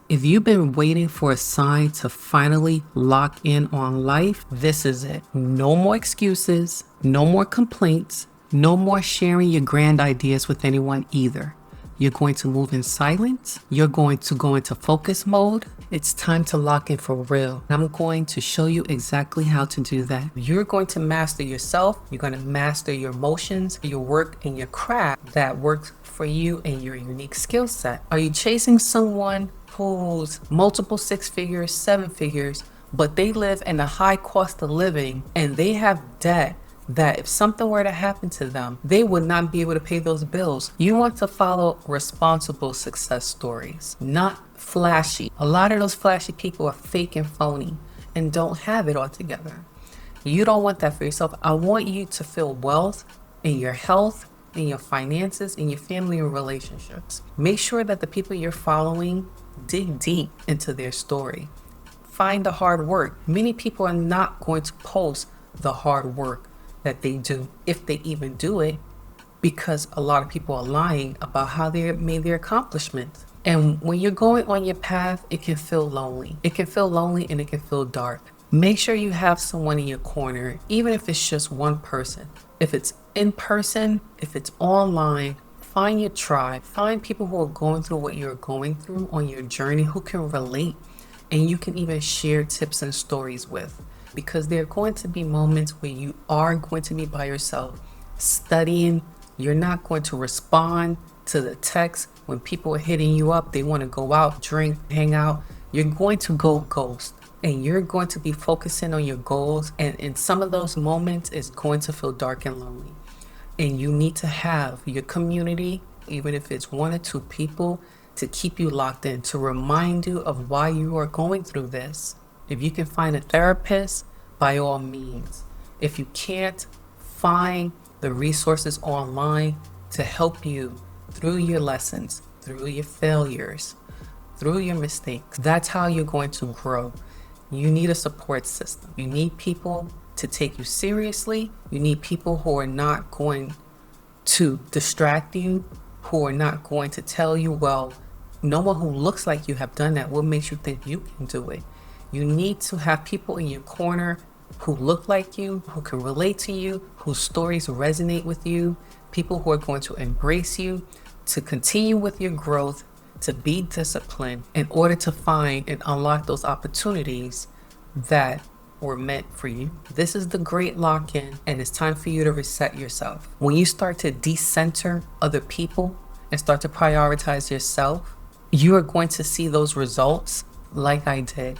If you've been waiting for a sign to finally lock in on life, this is it. No more excuses, no more complaints, no more sharing your grand ideas with anyone either. You're going to move in silence. You're going to go into focus mode. It's time to lock in for real. I'm going to show you exactly how to do that. You're going to master yourself. You're going to master your emotions, your work, and your craft that works for you and your unique skill set. Are you chasing someone who's multiple 6 figures, 7 figures, but they live in a high cost of living and they have debt that if something were to happen to them, they would not be able to pay those bills? You want to follow responsible success stories, not flashy. A lot of those flashy people are fake and phony and don't have it all together. You don't want that for yourself. I want you to feel wealth in your health, in your finances, in your family and relationships. Make sure that the people you're following dig deep into their story. Find the hard work. Many people are not going to post the hard work that they do, if they even do it, because a lot of people are lying about how they made their accomplishments. And when you're going on your path, it can feel lonely. It can feel lonely and it can feel dark. Make sure you have someone in your corner, even if it's just one person. If it's in person, if it's online, find your tribe. Find people who are going through what you're going through on your journey, who can relate, and you can even share tips and stories with. Because there are going to be moments where you are going to be by yourself, studying. You're not going to respond to the text when people are hitting you up. They want to go out, drink, hang out. You're going to go ghost. And you're going to be focusing on your goals. And in some of those moments, it's going to feel dark and lonely. And you need to have your community, even if it's 1 or 2 people, to keep you locked in, to remind you of why you are going through this. If you can find a therapist, by all means. If you can't, find the resources online to help you through your lessons, through your failures, through your mistakes. That's how you're going to grow. You need a support system. You need people to take you seriously. You need people who are not going to distract you, who are not going to tell you, well, no one who looks like you have done that. What makes you think you can do it? You need to have people in your corner who look like you, who can relate to you, whose stories resonate with you, people who are going to embrace you, to continue with your growth, to be disciplined in order to find and unlock those opportunities that were meant for you. This is the great lock-in, and it's time for you to reset yourself. When you start to decenter other people and start to prioritize yourself, you are going to see those results like I did.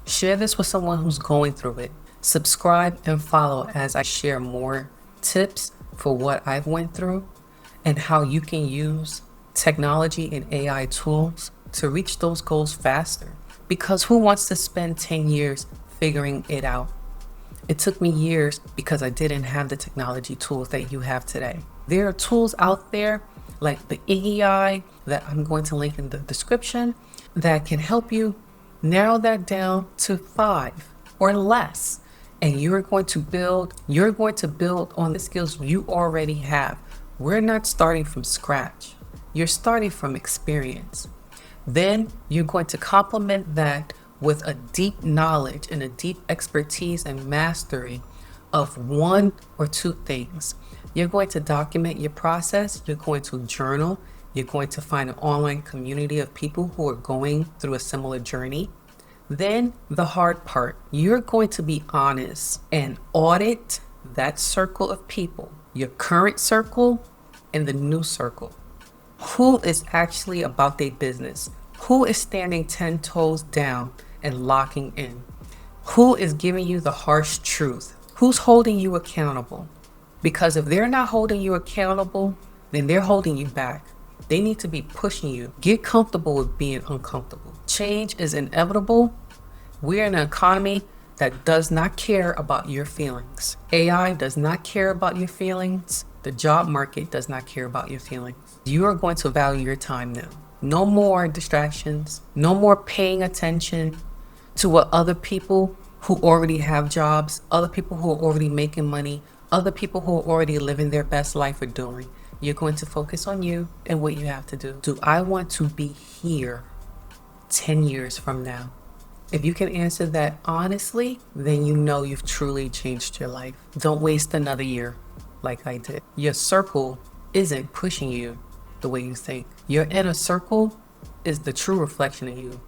Share this with someone who's going through it. Subscribe and follow as I share more tips for what I've went through and how you can use technology and AI tools to reach those goals faster. Because who wants to spend 10 years figuring it out? It took me years because I didn't have the technology tools that you have today. There are tools out there like the EEI that I'm going to link in the description that can help you narrow that down to 5 or less. And you're going to build on the skills you already have. We're not starting from scratch. You're starting from experience. Then you're going to complement that with a deep knowledge and a deep expertise and mastery of 1 or 2 things. You're going to document your process. You're going to journal. You're going to find an online community of people who are going through a similar journey. Then the hard part, you're going to be honest and audit that circle of people, your current circle and the new circle. Who is actually about their business? Who is standing 10 toes down and locking in? Who is giving you the harsh truth? Who's holding you accountable? Because if they're not holding you accountable, then they're holding you back. They need to be pushing you. Get comfortable with being uncomfortable. Change is inevitable. We're in an economy that does not care about your feelings. AI does not care about your feelings. The job market does not care about your feelings. You are going to value your time now. No more distractions. No more paying attention to what other people who already have jobs, other people who are already making money, other people who are already living their best life are doing. You're going to focus on you and what you have to do. Do I want to be here 10 years from now? If you can answer that honestly, then you know you've truly changed your life. Don't waste another year like I did. Your circle isn't pushing you the way you think. Your inner circle is the true reflection of you.